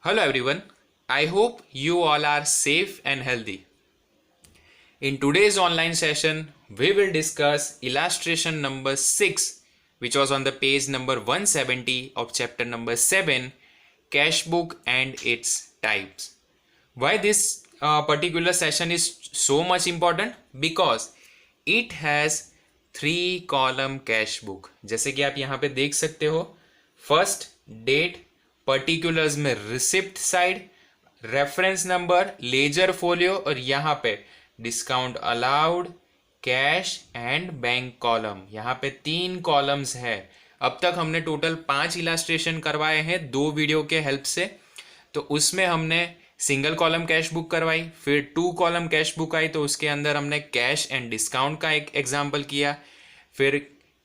Hello everyone, I hope you all are safe and healthy. In today's online session, we will discuss illustration number 6, which was on the page number 170 of chapter number 7, Cash Book and its types. Why this particular session is so much important? Because it has 3 column cash book. जैसे कि आप यहाँ पे देख सकते हो, first date, particulars में receipt side, reference number, ledger folio और यहाँ पे discount allowed, cash and bank column. यहाँ पे 3 कॉलम्स है. अब तक हमने टोटल 5 इलास्ट्रेशन करवाए हैं 2 वीडियो के हेल्प से. तो उसमें हमने सिंगल कॉलम कैश बुक करवाई, फिर 2 कॉलम कैश बुक आई तो उसके अंदर हमने कैश एंड डिस्काउंट का एक एग्जाम्पल किया, फिर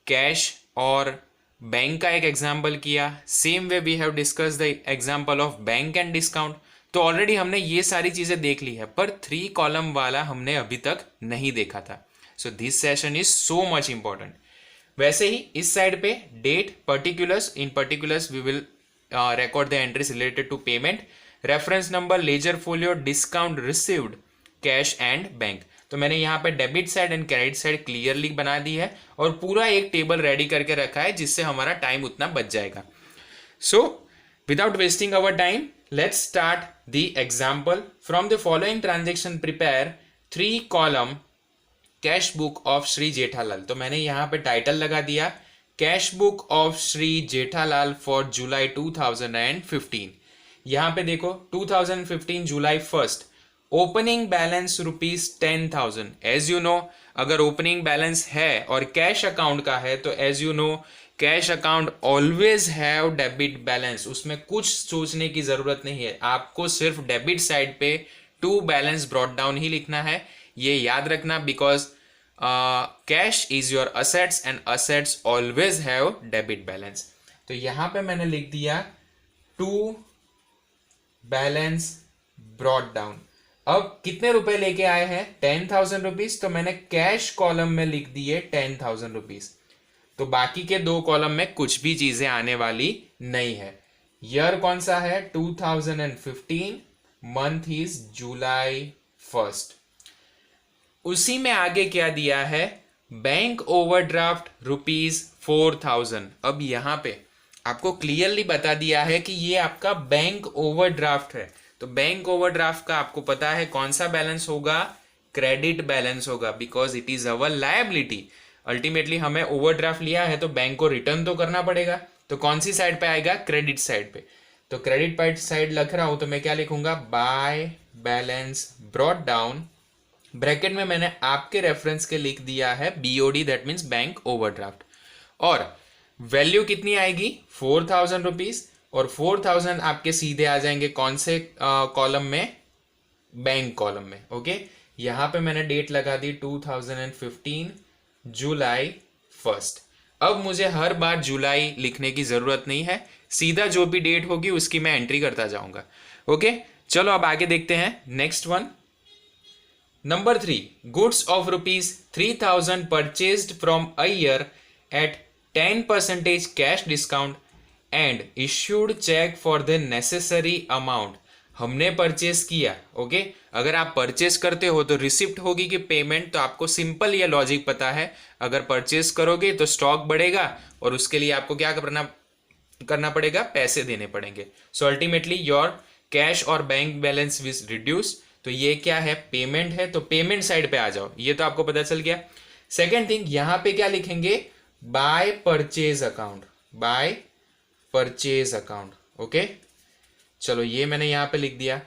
कैश और बैंक का एक एग्जाम्पल किया. Same way we have discuss the example of bank and discount. तो ऑलरेडी हमने ये सारी चीज़ें देख ली है, पर 3 कॉलम वाला हमने अभी तक नहीं देखा था. So this session is so much important. वैसे ही इस साइड पे date, particulars, in particulars we will record the entries related to payment, reference number, ledger folio, discount received, cash and bank. तो मैंने यहाँ पे debit side and credit side clearly बना दी है और पूरा एक टेबल रेडी करके रखा है जिससे हमारा टाइम उतना बच जाएगा. So without wasting our time, let's start the example. From the following transaction prepare 3 column cash book of Shri Jethalal. तो मैंने यहाँ पे टाइटल लगा दिया cash book of Shri Jethalal for July 2015. यहाँ पे देखो 2015 July 1, opening balance ₹10,000. As you know, अगर ओपनिंग बैलेंस है और कैश अकाउंट का है तो as you know cash account always have debit balance. उसमें कुछ सोचने की जरूरत नहीं है, आपको सिर्फ डेबिट साइड पे टू बैलेंस ब्रॉट डाउन ही लिखना है. ये याद रखना, because cash is your assets and assets always have debit balance. तो यहां पे मैंने लिख दिया टू बैलेंस ब्रॉट डाउन. अब कितने रुपए लेके आए हैं? 10,000 रुपीज. तो मैंने कैश कॉलम में लिख दिए 10,000 रुपीज. तो बाकी के 2 कॉलम में कुछ भी चीजें आने वाली नहीं है. ईयर कौन सा है? 2015. Month is July 1. उसी में आगे क्या दिया है? Bank overdraft ₹4,000. अब यहां पे आपको क्लियरली बता दिया है कि ये आपका बैंक ओवरड्राफ्ट है. तो बैंक ओवरड्राफ्ट का आपको पता है कौन सा बैलेंस होगा? क्रेडिट बैलेंस होगा, because it is our liability. Ultimately हमें ओवरड्राफ्ट लिया है तो बैंक को रिटर्न तो करना पड़ेगा. तो कौन सी साइड पे आएगा? क्रेडिट साइड पे. तो क्रेडिट साइड लिख रहा हूं तो मैं क्या लिखूंगा? By balance brought down. Bracket में मैंने आपके रेफरेंस के लिख दिया है BOD, that means bank overdraft. और वैल्यू कितनी आएगी? 4,000 रुपीज. और 4,000 आपके सीधे आ जाएंगे कौन से कॉलम में? बैंक कॉलम में. ओके, यहां पे मैंने डेट लगा दी 2015 जुलाई 1. अब मुझे हर बार जुलाई लिखने की जरूरत नहीं है, सीधा जो भी डेट होगी उसकी मैं एंट्री करता जाऊंगा. ओके, चलो अब आगे देखते हैं. Next one, number 3, goods of ₹3,000 purchased from a year at 10% cash discount and issued cheque for the necessary amount. हमने परचेज किया. ओके, अगर आप परचेज करते हो तो रिसिप्ट होगी कि पेमेंट? तो आपको सिंपल ये लॉजिक पता है, अगर परचेज करोगे तो स्टॉक बढ़ेगा और उसके लिए आपको क्या करना पड़ेगा? पैसे देने पड़ेंगे. सो अल्टीमेटली योर कैश और बैंक बैलेंस विज रिड्यूस. तो ये क्या है? पेमेंट है. तो पेमेंट साइड पे आ जाओ, ये तो आपको पता चल गया. सेकेंड थिंग, यहां पे क्या लिखेंगे? By purchase account. By purchase account. Okay, चलो ये मैंने यहां पे लिख दिया.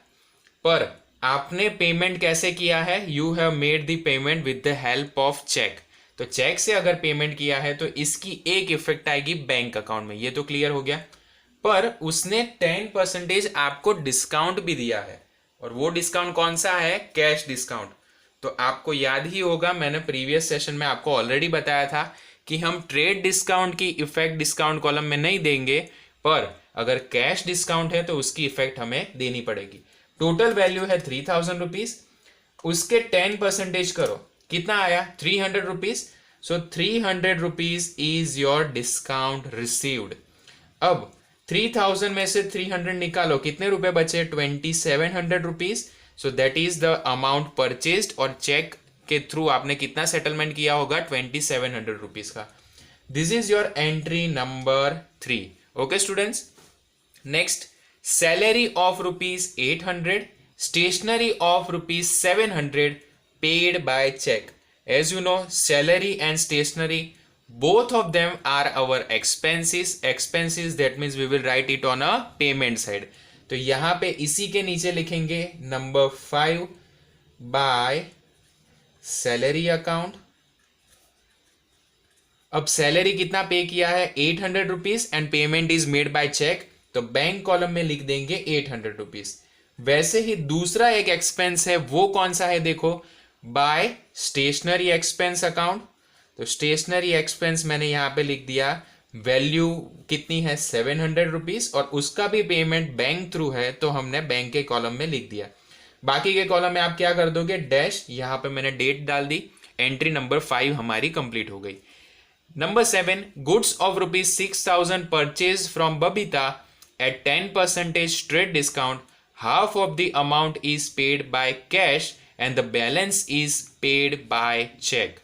पर आपने पेमेंट कैसे किया है? You have made the payment with the help of cheque. तो चेक से अगर पेमेंट किया है तो इसकी एक इफेक्ट आएगी बैंक अकाउंट में. ये तो क्लियर हो गया. पर उसने 10% आपको डिस्काउंट भी दिया है, और वो डिस्काउंट कौन सा है? Cash discount. तो आपको याद ही होगा, मैंने प्रीवियस सेशन में आपको ऑलरेडी बताया था कि हम ट्रेड डिस्काउंट की इफेक्ट डिस्काउंट कॉलम में नहीं देंगे, पर अगर कैश डिस्काउंट है तो उसकी इफेक्ट हमें देनी पड़ेगी. टोटल वैल्यू है 3,000 रुपीज. उसके 10% करो, कितना आया? 300 rupees. So 300 rupees is your discount received. अब 3000 में से 300 निकालो, कितने रुपए बचे? 2700 rupees. So that is the amount purchased, और चेक के थ्रू आपने कितना सेटलमेंट किया होगा? 2700 रुपीज का। This is your entry number 3। Okay students, next, salary of rupees 800, stationery of rupees 700 paid by cheque. As you know, salary and stationery, both of them are our expenses. Expenses, that means we will write it on a payment side. तो यहां पे इसी के नीचे लिखेंगे number 5 by salary account. अब salary कितना pay किया है? 800 rupees, and payment is made by cheque, तो बैंक कॉलम में लिख देंगे 800 रुपीज। वैसे ही दूसरा एक एक्सपेंस है, वो कौन सा है? देखो, बाय स्टेशनरी एक्सपेंस अकाउंट। तो स्टेशनरी एक्सपेंस मैंने यहां पे लिख दिया, वैल्यू कितनी है? 700 रुपीज, और उसका भी पेमेंट बैंक थ्रू है, तो हमने बैंक के कॉलम में लिख दिया। बाकी के कॉलम में आप क्या कर दोगे? डैश, यहां पे मैंने डेट डाल दी। एंट्री नंबर 5 हमारी कंप्लीट हो गई। Number 7, goods of rupees 6000 purchase from Babita at 10% trade discount, half of the amount is paid by cash and the balance is paid by cheque.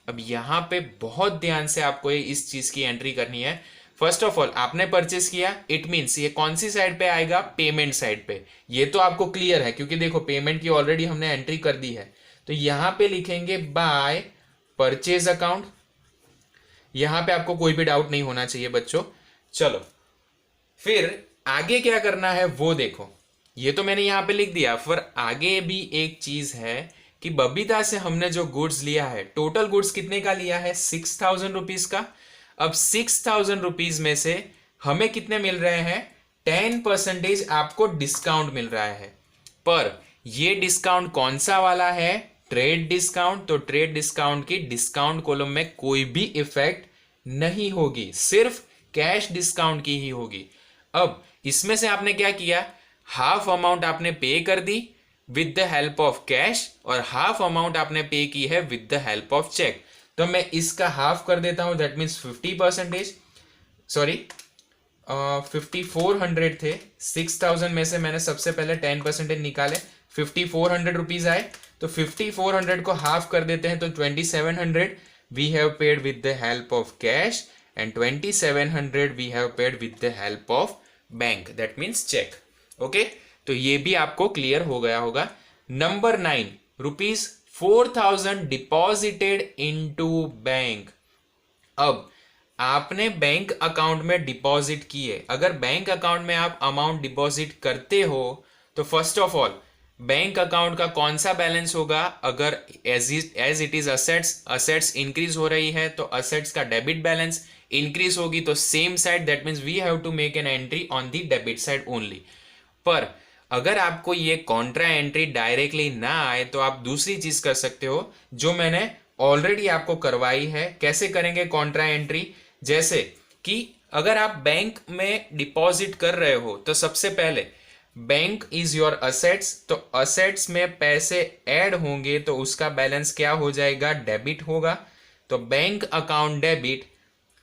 अब यहां पे बहुत ध्यान से आपको इस चीज की एंट्री करनी है। फर्स्ट ऑफ ऑल, आपने परचेस किया, इट मींस ये कौन सी साइड पे आएगा? पेमेंट साइड पे। ये तो आपको क्लियर है, क्योंकि देखो पेमेंट की ऑलरेडी हमने एंट्री कर दी है। तो यहां पे लिखेंगे बाय परचेज अकाउंट। यहां पे आपको कोई भी डाउट नहीं होना चाहिए बच्चों। चलो, फिर आगे क्या करना है वो देखो। ये तो मैंने यहां पे लिख दिया, पर आगे भी एक चीज है कि बबीता से हमने जो गुड्स लिया है, टोटल गुड्स कितने का लिया है? 6000 रुपीज का। अब 6000 रुपीज में से हमें कितने मिल रहे हैं? 10% आपको डिस्काउंट मिल रहा है। पर ये डिस्काउंट कौन सा वाला है? Trade discount. तो ट्रेड डिस्काउंट की डिस्काउंट कॉलम में कोई भी इफेक्ट नहीं होगी, सिर्फ कैश डिस्काउंट की ही होगी। अब इसमें से आपने क्या किया? हाफ अमाउंट आपने पे कर दी with the help of cash, और हाफ अमाउंट आपने पे की है with the help of cheque. तो मैं इसका हाफ कर देता हूं, दैट मीन्स 50%, सॉरी 5400 थे। 6000 में से मैंने सबसे पहले 10% निकाले, 5400 रुपीज आए। तो 5400 को हाफ कर देते हैं, तो 2700 we have paid with the help of cash, and 2700 we have paid with the help of bank, that means cheque. Okay, तो ये भी आपको क्लियर हो गया होगा। Number 9, rupees 4000 deposited into bank. अब आपने बैंक अकाउंट में डिपॉजिट किए। अगर बैंक अकाउंट में आप अमाउंट डिपॉजिट करते हो, तो first of all bank account का कौन सा बैलेंस होगा? अगर as it is assets increase हो रही है, तो असेट्स का डेबिट बैलेंस इंक्रीज होगी, तो same side, that means we have to make an entry on the debit side only. पर अगर आपको ये कॉन्ट्रा एंट्री डायरेक्टली ना आए, तो आप दूसरी चीज कर सकते हो, जो मैंने ऑलरेडी आपको करवाई है। कैसे करेंगे कॉन्ट्रा एंट्री? जैसे कि अगर आप बैंक में डिपॉजिट कर रहे हो, तो सबसे पहले बैंक इज योर असेट्स, तो असेट्स में पैसे ऐड होंगे, तो उसका बैलेंस क्या हो जाएगा? डेबिट होगा। तो bank account debit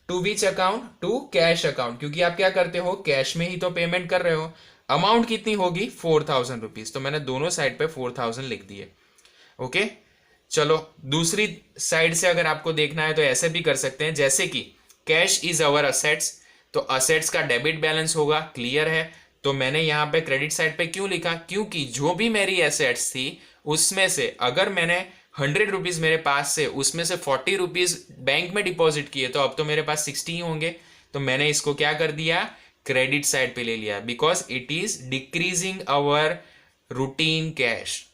to which account? To cash account, क्योंकि आप क्या करते हो? कैश में ही तो पेमेंट कर रहे हो। अमाउंट कितनी होगी? 4000 रुपीज। तो मैंने दोनों साइड पे 4000 लिख दिए। ओके, चलो दूसरी साइड से अगर आपको देखना है तो ऐसे भी कर सकते हैं, जैसे कि कैश इज अवर असेट्स, तो असेट्स का डेबिट बैलेंस होगा, क्लियर है। तो मैंने यहां पे क्रेडिट साइड पे क्यों लिखा? क्योंकि जो भी मेरी एसेट्स थी उसमें से अगर मैंने 100 रुपीज मेरे पास से, उसमें से 40 रुपीज बैंक में डिपॉजिट किए, तो अब तो मेरे पास 60 ही होंगे। तो मैंने इसको क्या कर दिया? क्रेडिट साइड पे ले लिया, because it is decreasing our routine cash.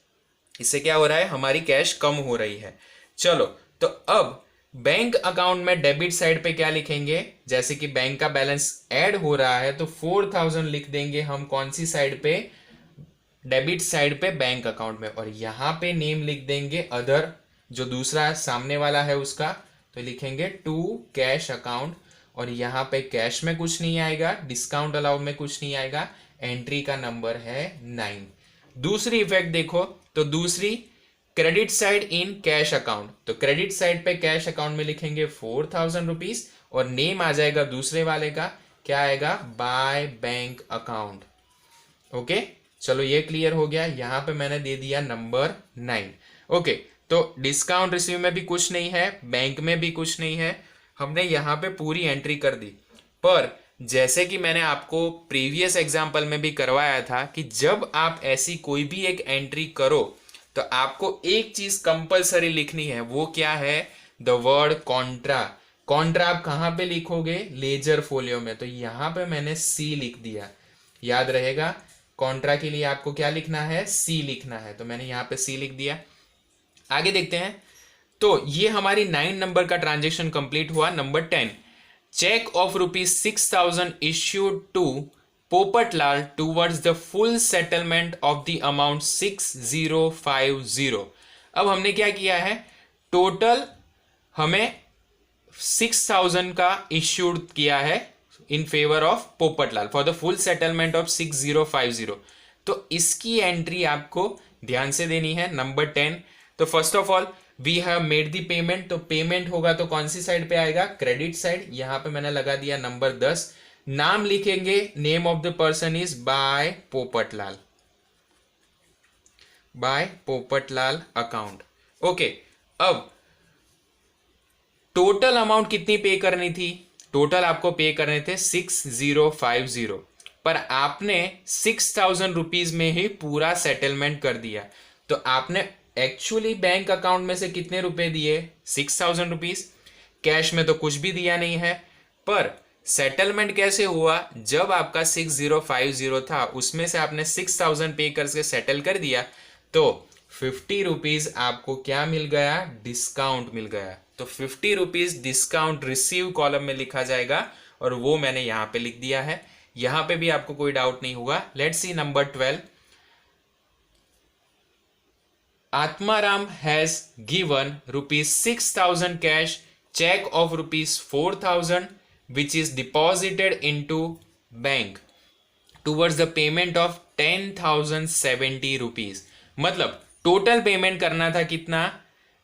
इससे क्या हो रहा है? हमारी कैश कम हो रही है। चलो, तो अब बैंक अकाउंट में डेबिट साइड पे क्या लिखेंगे? जैसे कि बैंक का बैलेंस ऐड हो रहा है, तो 4000 लिख देंगे हम कौन सी साइड पे? डेबिट साइड पे बैंक अकाउंट में। और यहां पे नेम लिख देंगे अदर, जो दूसरा सामने वाला है उसका, तो लिखेंगे टू कैश अकाउंट। और यहां पे कैश में कुछ नहीं आएगा, डिस्काउंट अलाउड में कुछ नहीं आएगा। एंट्री का नंबर है 9। दूसरी इफेक्ट देखो, तो दूसरी credit side in cash account, तो क्रेडिट साइड पे कैश अकाउंट में लिखेंगे 4000 रुपीज, और नेम आ जाएगा दूसरे वाले का क्या आएगा, बाय बैंक अकाउंट। ओके, चलो ये क्लियर हो गया। यहां पे मैंने दे दिया नंबर 9। ओके, तो डिस्काउंट रिसीव में भी कुछ नहीं है, बैंक में भी कुछ नहीं है, हमने यहाँ पे पूरी एंट्री कर दी। पर जैसे कि मैंने आपको प्रीवियस एग्जाम्पल में भी करवाया था कि जब आप ऐसी कोई भी एक एंट्री करो तो आपको एक चीज कंपलसरी लिखनी है, वो क्या है, द वर्ड कॉन्ट्रा। कॉन्ट्रा आप कहां पे लिखोगे, लेजर फोलियो में, तो यहां पे मैंने सी लिख दिया, याद रहेगा। कॉन्ट्रा के लिए आपको क्या लिखना है, सी लिखना है, तो मैंने यहां पे सी लिख दिया। आगे देखते हैं, तो ये हमारी 9 नंबर का ट्रांजेक्शन कंप्लीट हुआ। Number 10, cheque of ₹6,000 issued to Popatlal towards the full settlement of the amount 6050। अब हमने क्या किया है, टोटल हमें 6,000 का इश्यूड किया है in favour of Popatlal for the full settlement of 6050। तो इसकी एंट्री आपको ध्यान से देनी है, नंबर 10। तो first of all we have made the payment, तो पेमेंट होगा तो कौन सी साइड पे आएगा, क्रेडिट साइड। यहां पे मैंने लगा दिया नंबर 10। नाम लिखेंगे, name of the person is by Popatlal, by Popatlal account. Okay, अब टोटल अमाउंट कितनी पे करनी थी, टोटल आपको पे करने थे 6050, पर आपने 6,000 रुपीज में ही पूरा सेटलमेंट कर दिया। तो आपने एक्चुअली बैंक अकाउंट में से कितने रुपए दिए, 6,000 रुपीज। कैश में तो कुछ भी दिया नहीं है, पर सेटलमेंट कैसे हुआ, जब आपका 6050 था उसमें से आपने 6,000 पे करके सेटल कर दिया, तो 50 रुपीज आपको क्या मिल गया, डिस्काउंट मिल गया। तो 50 रुपीज डिस्काउंट रिसीव कॉलम में लिखा जाएगा, और वो मैंने यहां पे लिख दिया है। यहां पे भी आपको कोई डाउट नहीं होगा। Let's see number 12, Atmaram has given ₹6,000 cash check of ₹4,000 which is deposited into bank towards the payment of 10,070 rupees। मतलब टोटल पेमेंट करना था कितना,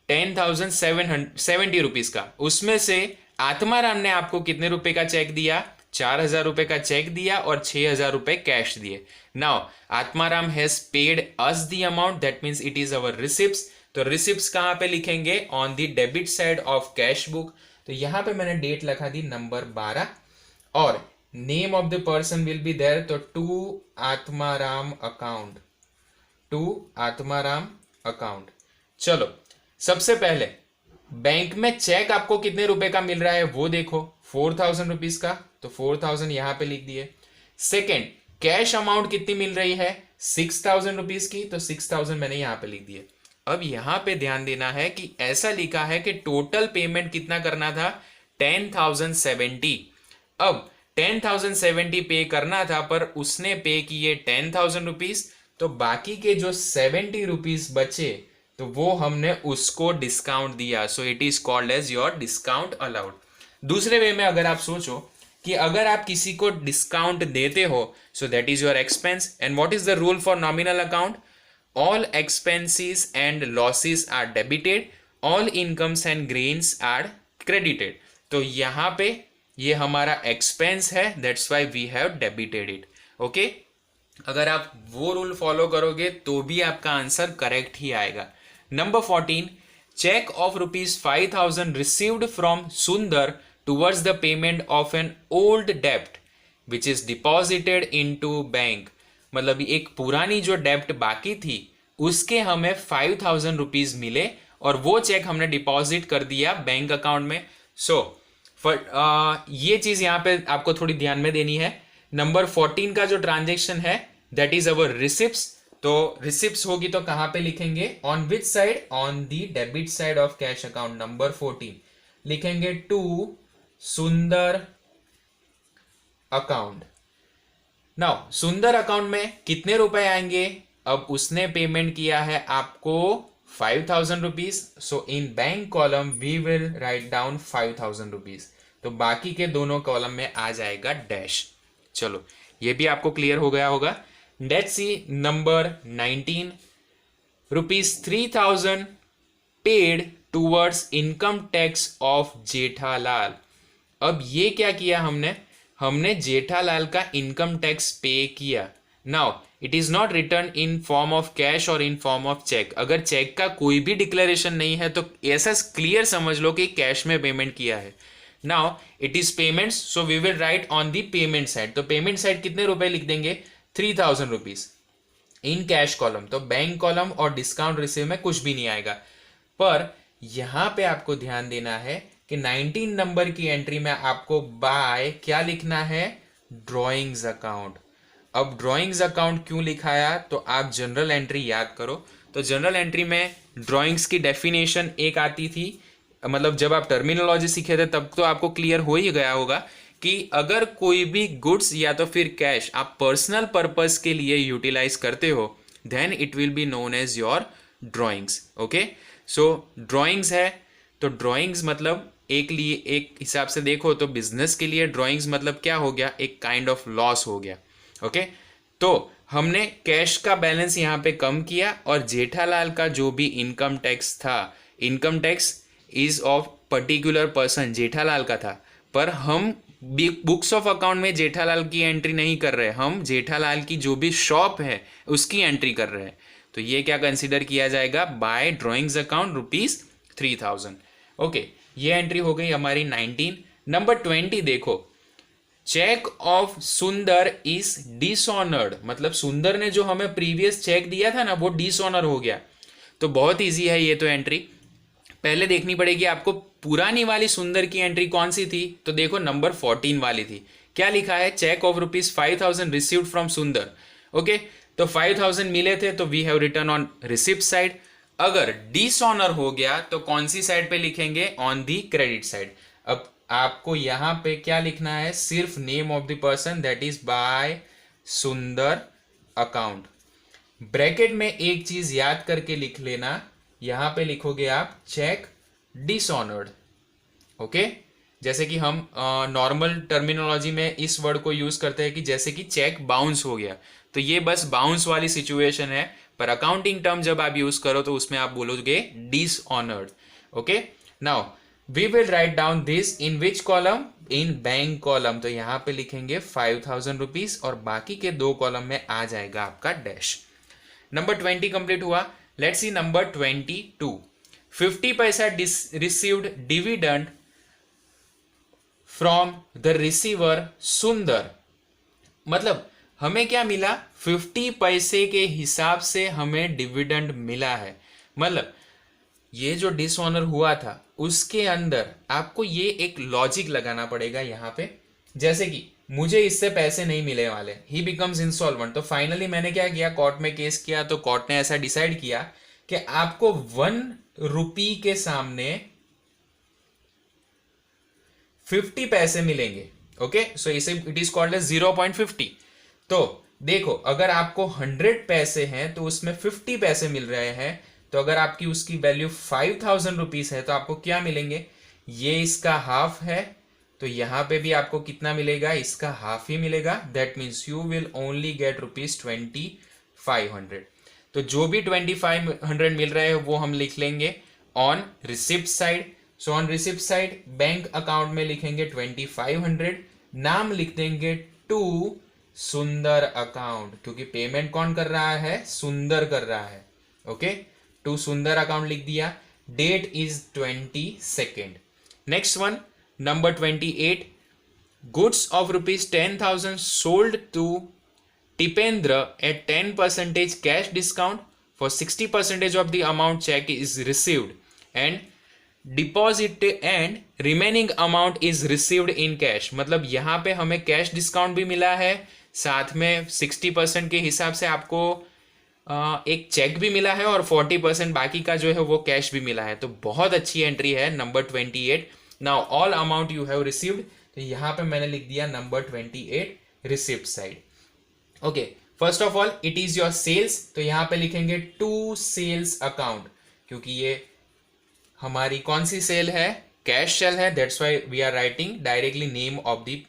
10,770 रुपीज का। उसमें से आत्माराम ने आपको कितने रुपए का चेक दिया, 4,000 रुपए का चेक दिया और 6,000 रुपए कैश दिए। Now Atmaram has paid us the amount, that means it is our receipts. तो रिसिप्ट्स कहां पे लिखेंगे, on the debit side of cash book. तो यहां पे मैंने डेट लिखा दी नंबर 12, और name of the person will be there, तो to Atmaram account, to Atmaram account. चलो सबसे पहले बैंक में चेक आपको कितने रुपए का मिल रहा है वो देखो, 4,000 रुपीज का, तो 4,000 यहां पे लिख दिए। सेकेंड, कैश अमाउंट कितनी मिल रही है, 6,000 रुपीज की, तो 6,000 मैंने यहां पे लिख दिए। अब यहां पे ध्यान देना है कि ऐसा लिखा है कि टोटल पेमेंट कितना करना था, 10,070। अब 10,070 पे करना था, पर उसने पे किए 10,000 रुपीज, तो बाकी के जो 70 रुपीज बचे तो वो हमने उसको डिस्काउंट दिया। So it is called as your discount allowed. दूसरे वे में अगर आप सोचो कि अगर आप किसी को डिस्काउंट देते हो, so that is your expense. And what is the rule for nominal account, all expenses and losses are debited, all incomes and gains are credited. तो यहां पे ये हमारा एक्सपेंस है, that's why we have debited it. Okay, अगर आप वो rule follow करोगे तो भी आपका आंसर करेक्ट ही आएगा। Number 14, cheque of ₹5,000 received from Sundar towards the payment of an old डेप्ट which is deposited into bank. मतलब एक पुरानी जो डेप्ट बाकी थी उसके हमें 5,000 रुपीज मिले, और वो चेक हमने डिपॉजिट कर दिया बैंक अकाउंट में। सो ये चीज यहां पे आपको थोड़ी ध्यान में देनी है। नंबर 14 का जो ट्रांजेक्शन है दैट इज अवर रिसिप्ट्स। तो रिसिप्ट्स होगी तो कहां पे लिखेंगे, on which side, on the debit side of cash account. Number 14 लिखेंगे टू सुंदर अकाउंट। नाउ सुंदर अकाउंट में कितने रुपए आएंगे, अब उसने पेमेंट किया है आपको 5,000 rupees. So in bank column we will write down 5,000 rupees, तो बाकी के दोनों कॉलम में आ जाएगा डैश। चलो ये भी आपको क्लियर हो गया होगा। Let's see number 19, ₹3,000 paid towards income tax of Jethalal. अब ये क्या किया हमने, हमने जेठालाल का इनकम टैक्स पे किया। Now it is not return in form of cash और इन फॉर्म ऑफ चेक। अगर चेक का कोई भी डिक्लेरेशन नहीं है तो ऐसा क्लियर समझ लो कि कैश में पेमेंट किया है। Now it is payments, so we will write on the payment side. तो पेमेंट साइड कितने रुपए लिख देंगे, 3000 रुपीज इन कैश कॉलम। तो बैंक कॉलम और डिस्काउंट रिसीव में कुछ भी नहीं आएगा। पर यहां पे आपको ध्यान देना है कि 19 नंबर की एंट्री में आपको बाय क्या लिखना है, ड्रॉइंग्स अकाउंट। अब ड्रॉइंग्स अकाउंट क्यों लिखाया, तो आप जनरल एंट्री याद करो। तो जनरल एंट्री में ड्रॉइंग्स की डेफिनेशन एक आती थी, मतलब जब आप टर्मिनोलॉजी सीखे थे तब तो आपको क्लियर हो ही गया होगा कि अगर कोई भी गुड्स या तो फिर कैश आप पर्सनल पर्पस के लिए यूटिलाइज करते हो then it will be known as your drawings. Okay, so drawings है तो ड्रॉइंग्स मतलब एक हिसाब से देखो तो बिजनेस के लिए ड्रॉइंग्स मतलब क्या हो गया, एक काइंड ऑफ लॉस हो गया। ओके, तो हमने कैश का बैलेंस यहाँ पे कम किया और जेठालाल का जो भी इनकम टैक्स था, income tax is of particular person, Jethalal का था। पर हम बुक्स ऑफ अकाउंट में जेठालाल की एंट्री नहीं कर रहे, हम जेठालाल की जो भी शॉप है उसकी एंट्री कर रहे हैं। तो ये क्या कंसिडर किया जाएगा, बाय ड्रॉइंग्स अकाउंट ₹3000। ओके, ये एंट्री हो गई हमारी 19। नंबर 20 देखो, चेक ऑफ सुंदर इज डिसऑनर्ड। मतलब सुंदर ने जो हमें प्रीवियस चेक दिया था ना वो डिसऑनर हो गया। तो बहुत इजी है ये तो एंट्री। पहले देखनी पड़ेगी आपको पुरानी वाली सुंदर की एंट्री कौन सी थी। तो देखो नंबर 14 वाली थी। क्या लिखा है, cheque of ₹5000 received from Sundar. Okay, तो 5000 मिले थे तो we have return on receipt side. अगर डिसऑनर हो गया तो कौन सी साइड पे लिखेंगे, ऑन दी क्रेडिट साइड। अब आपको यहां पे क्या लिखना है, सिर्फ name of the person, that is by सुंदर अकाउंट। ब्रैकेट में एक चीज याद करके लिख लेना, यहां पे लिखोगे आप चेक डिसऑनर्ड। ओके, जैसे कि हम नॉर्मल टर्मिनोलॉजी में इस वर्ड को यूज करते हैं कि जैसे कि चेक बाउंस हो गया, तो ये बस बाउंस वाली सिचुएशन है। पर अकाउंटिंग टर्म जब आप यूज करो तो उसमें आप बोलोगे dishonoured. Okay, now we will write down this in which column, in bank column. तो यहां पे लिखेंगे 5000 रुपीज और बाकी के 2 कॉलम में आ जाएगा आपका डैश। नंबर 20 कंप्लीट हुआ। Let's see number 22। 50 paisa received dividend from the receiver Sundar. मतलब हमें क्या मिला, 50 पैसे के हिसाब से हमें डिविडेंड मिला है। मतलब ये जो डिसऑनर हुआ था उसके अंदर आपको ये एक लॉजिक लगाना पड़ेगा यहाँ पे। जैसे कि मुझे इससे पैसे नहीं मिले वाले, ही बिकम्स इंसॉल्वेंट। तो फाइनली मैंने क्या किया, कोर्ट में केस किया। तो कोर्ट ने ऐसा डिसाइड किया कि आपको 1 रुपी के सामने 50 पैसे मिलेंगे। ओके, सो इसे इट इज कॉल्ड एज 0.50। तो देखो अगर आपको 100 पैसे हैं तो उसमें 50 पैसे मिल रहे हैं। तो अगर आपकी उसकी वैल्यू 5000 रुपीज है तो आपको क्या मिलेंगे, ये इसका हाफ है। तो यहां पे भी आपको कितना मिलेगा, इसका हाफ ही मिलेगा। That means you will only get ₹2500। तो जो भी 2500 मिल रहे हैं वो हम लिख लेंगे on receipt side. So on receipt side bank account में लिखेंगे 2500, नाम लिख देंगे टू सुंदर अकाउंट, क्योंकि पेमेंट कौन कर रहा है, सुंदर कर रहा है। ओके, टू सुंदर अकाउंट लिख दिया। Date is 22। Next one number 28। Goods of ₹10,000 sold to Tipendra at 10% cash discount for 60% of the amount check is received and deposit and remaining amount is received in cash। मतलब यहाँ पे हमें cash discount भी मिला है, साथ में 60% के हिसाब से आपको एक चेक भी मिला है और 40% बाकी का जो है वो कैश भी मिला है। तो बहुत अच्छी एंट्री है number 28। Now all amount you have received, तो यहाँ पे मैंने लिख दिया number 28 receipt side. Okay, first of all it is your sales. तो यहां पे लिखेंगे टू सेल्स अकाउंट, क्योंकि ये हमारी कौन सी सेल है, कैश सेल है। That's why we are writing directly name of the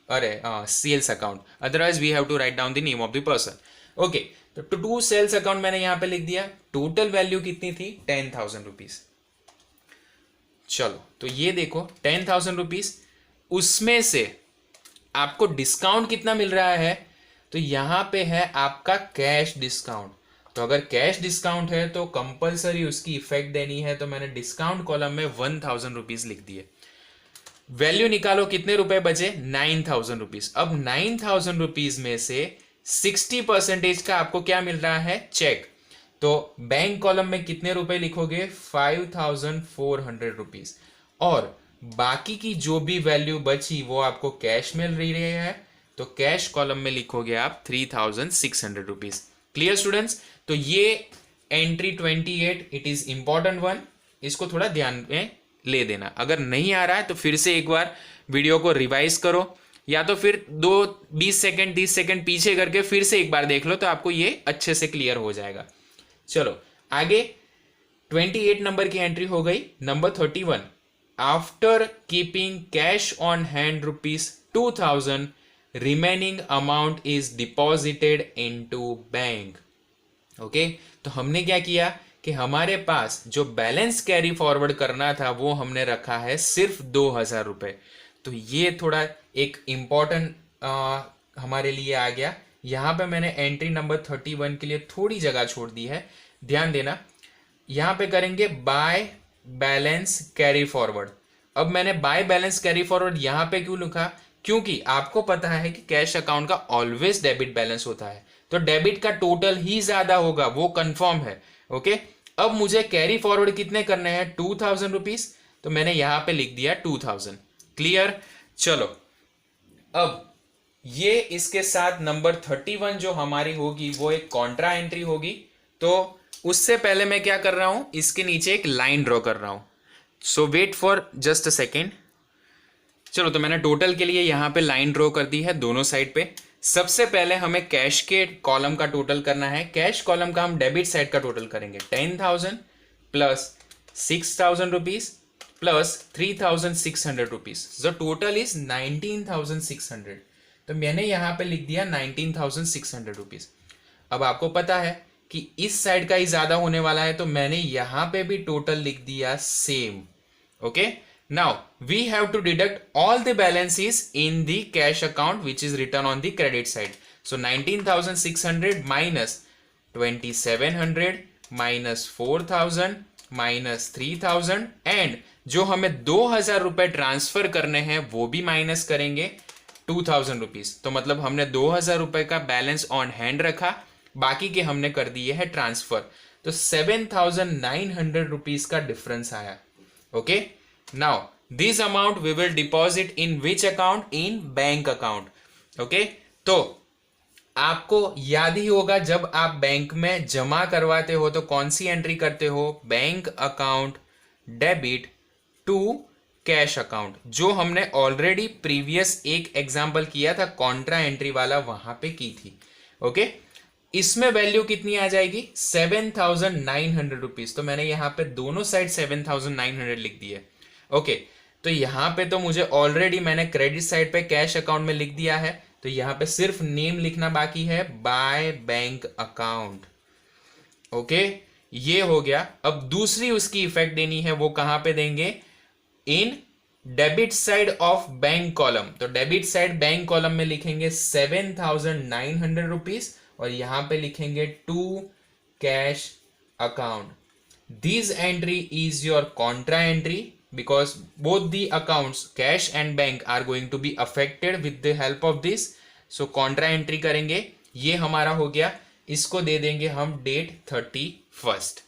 sales account, otherwise we have to write down the name of the person. Okay, तो टू सेल्स अकाउंट मैंने यहां पे लिख दिया। टोटल वैल्यू कितनी थी, 10,000 रुपीज। चलो तो ये देखो 10,000 रुपीज, उसमें से आपको डिस्काउंट कितना मिल रहा है, तो यहाँ पे है आपका कैश डिस्काउंट। तो अगर कैश डिस्काउंट है तो कंपलसरी उसकी इफेक्ट देनी है, तो मैंने डिस्काउंट कॉलम में 1000 रुपीज लिख दिए। वैल्यू निकालो, कितने रुपए बचे, 9000 रुपीज। अब 9000 रुपीज में से 60% का आपको क्या मिल रहा है, चेक। तो बैंक कॉलम में कितने रुपए लिखोगे, 5400 रुपीज। और बाकी की जो भी वैल्यू बची वो आपको कैश मिल रही है, तो कैश कॉलम में लिखोगे आप 3600 रुपीज। Clear students? तो ये entry 28 it is important one, इसको थोड़ा ध्यान में ले देना। अगर नहीं आ रहा है तो फिर से एक बार वीडियो को रिवाइज करो, या तो फिर 20 सेकंड 30 सेकंड पीछे करके फिर से एक बार देख लो, तो आपको ये अच्छे से क्लियर हो जाएगा। चलो आगे, 28 नंबर की एंट्री हो गई। Number 31, after keeping cash on hand ₹2000 remaining amount is deposited into bank. Okay, तो हमने क्या किया कि हमारे पास जो बैलेंस कैरी फॉरवर्ड करना था वो हमने रखा है सिर्फ 2000 रुपए। तो ये थोड़ा एक इंपॉर्टेंट हमारे लिए आ गया। यहाँ पे मैंने एंट्री नंबर 31 के लिए थोड़ी जगह छोड़ दी है, ध्यान देना। यहाँ पे करेंगे बाय बैलेंस कैरी फॉरवर्ड। अब मैंने बाय बैलेंस कैरी फॉरवर्ड यहाँ पे क्यों लिखा, क्योंकि आपको पता है कि कैश अकाउंट का ऑलवेज डेबिट बैलेंस होता है, तो डेबिट का टोटल ही ज्यादा होगा, वो कंफर्म है। ओके, अब मुझे कैरी फॉरवर्ड कितने करने हैं, 2000 रुपीज, तो मैंने यहां पे लिख दिया 2000। क्लियर? चलो अब ये इसके साथ नंबर 31 जो हमारी होगी वो एक कॉन्ट्रा एंट्री होगी। तो उससे पहले मैं क्या कर रहा हूं, इसके नीचे एक लाइन ड्रॉ कर रहा हूं। So wait for just a second. चलो, तो मैंने टोटल के लिए यहां पे लाइन ड्रॉ कर दी है दोनों साइड पे। सबसे पहले हमें कैश के कॉलम का टोटल करना है। कैश कॉलम का हम डेबिट साइड का टोटल करेंगे, 10,000 प्लस 6,000 रुपीज प्लस 3,600 रुपीज, जो टोटल इज 19,600। तो मैंने यहां पे लिख दिया 19,600 रुपीज। अब आपको पता है कि इस साइड का ही ज्यादा होने वाला है, तो मैंने यहां पे भी टोटल लिख दिया same. Okay, now we have to deduct all the balances in the cash account which is written on the credit side. So 19,600 minus 2,700 minus 4,000 minus 3,000 and जो हमें 2,000 रुपए ट्रांसफर करने हैं वो भी माइनस करेंगे 2,000 रुपीज। तो मतलब हमने 2,000 रुपए का बैलेंस ऑन हैंड रखा, बाकी के हमने कर दिए है ट्रांसफर। तो 7,900 रुपीज का डिफरेंस आया। Okay, now this amount we will deposit in which account, in bank account. okay, तो आपको याद ही होगा जब आप बैंक में जमा करवाते हो तो कौन सी एंट्री करते हो, bank account debit to cash account, जो हमने ऑलरेडी प्रीवियस एक एग्जांपल किया था कॉन्ट्रा एंट्री वाला, वहां पे की थी। ओके, इसमें वैल्यू कितनी आ जाएगी, 7,900 रुपीज। तो मैंने यहां पे दोनों साइड 7,900 लिख दिए। ओके, तो यहां पे तो मुझे ऑलरेडी मैंने क्रेडिट साइड पे कैश अकाउंट में लिख दिया है, तो यहां पे सिर्फ नेम लिखना बाकी है, बाय बैंक अकाउंट। ओके, ये हो गया। अब दूसरी उसकी इफेक्ट देनी है, वो कहां पे देंगे, in debit side of bank column. तो डेबिट साइड बैंक कॉलम में लिखेंगे 7,900 रुपीज और यहां पे लिखेंगे to cash account. This entry is your contra entry because both the accounts cash and bank are going to be affected with the help of this. so contra entry करेंगे, ये हमारा हो गया। इसको दे देंगे हम डेट 31st।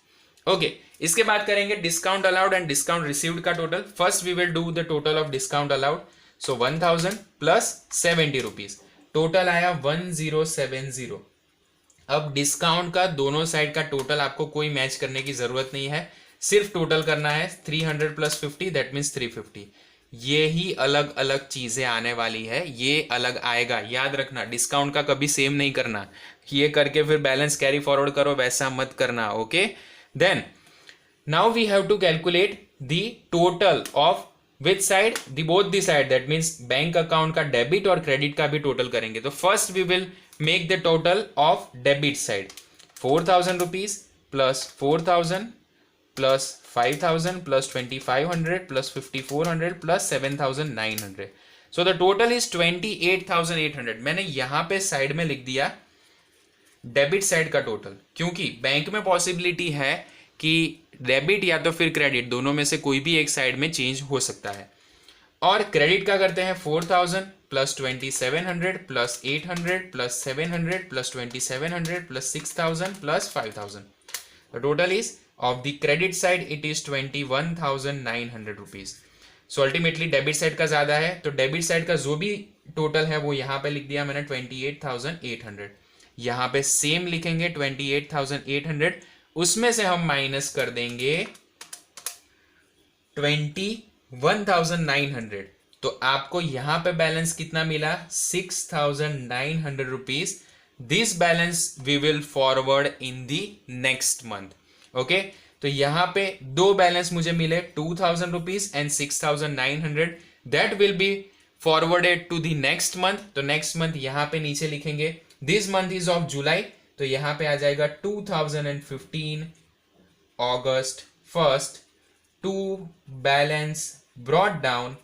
ओके, इसके बाद करेंगे discount allowed and discount received का total. First we will do the total of discount allowed. So 1000 plus 70 rupees, total आया 1070। अब डिस्काउंट का दोनों साइड का टोटल आपको कोई मैच करने की जरूरत नहीं है, सिर्फ टोटल करना है 300 प्लस 50 दैट मीन्स 350। ये ही अलग अलग चीजें आने वाली है, ये अलग आएगा, याद रखना। डिस्काउंट का कभी सेम नहीं करना, ये करके फिर बैलेंस कैरी फॉरवर्ड करो, वैसा मत करना। Okay, then now we have to calculate the total of which side, the both the side, that means bank account का डेबिट और क्रेडिट का भी टोटल करेंगे। तो first we will make the total of debit side, 4,000 rupees plus 4,000 plus 5,000 plus 2,500 plus 5,400 plus 7,900। So the total is 28,800। मैंने यहां पे side में लिख दिया डेबिट साइड का टोटल, क्योंकि बैंक में पॉसिबिलिटी है कि डेबिट या तो फिर क्रेडिट, दोनों में से कोई भी एक साइड में चेंज हो सकता है। और क्रेडिट का करते हैं 4,000 plus 2,700 plus 800 plus 700 plus 2,700 plus 6,000 plus 5,000। The total is of the credit side it is 21,900 rupees. So ultimately debit side का ज्यादा है, तो डेबिट साइड का जो भी टोटल है वो यहां पे लिख दिया मैंने 28,800। यहां पे सेम लिखेंगे 28,800, उसमें से हम माइनस कर देंगे 21,900, तो आपको यहां पे बैलेंस कितना मिला 6,900 rupees. This balance we will forward in the next month. Okay, तो यहां पे दो बैलेंस मुझे मिले 2,000 rupees and 6,900, that will be forwarded to the next month. तो नेक्स्ट मंथ यहां पे नीचे लिखेंगे this month is of July, तो यहां पे आ जाएगा 2015 August 1st to balance brought down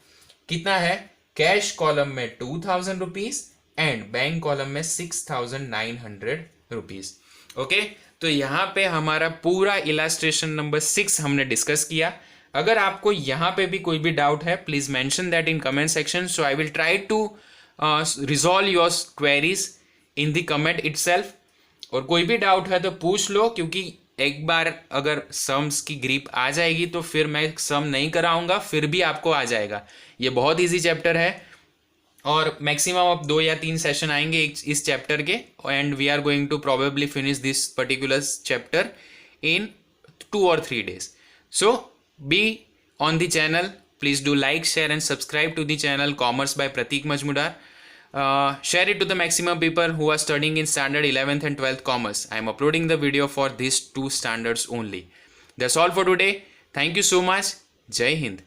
कितना है, कैश कॉलम में 2,000 रुपीज एंड बैंक कॉलम में 6,900 रुपीज। ओके, तो यहां पे हमारा पूरा इलास्ट्रेशन नंबर 6 हमने डिस्कस किया। अगर आपको यहां पे भी कोई भी डाउट है, please mention that in comment section, so I will try to resolve your queries in the comment itself. और कोई भी डाउट है तो पूछ लो, क्योंकि एक बार अगर सम्स की ग्रिप आ जाएगी तो फिर मैं सम नहीं कराऊंगा, फिर भी आपको आ जाएगा। ये बहुत इजी चैप्टर है और मैक्सिमम अब 2 या 3 सेशन आएंगे इस चैप्टर के, and we are going to probably finish this particular chapter in 2 or 3 days. So be on the channel. Please do like, share and subscribe to the channel Commerce by Pratik Majmudar. Share it to the maximum people who are studying in standard 11th and 12th commerce. I am uploading the video for these 2 standards only. That's all for today. Thank you so much. Jai Hind.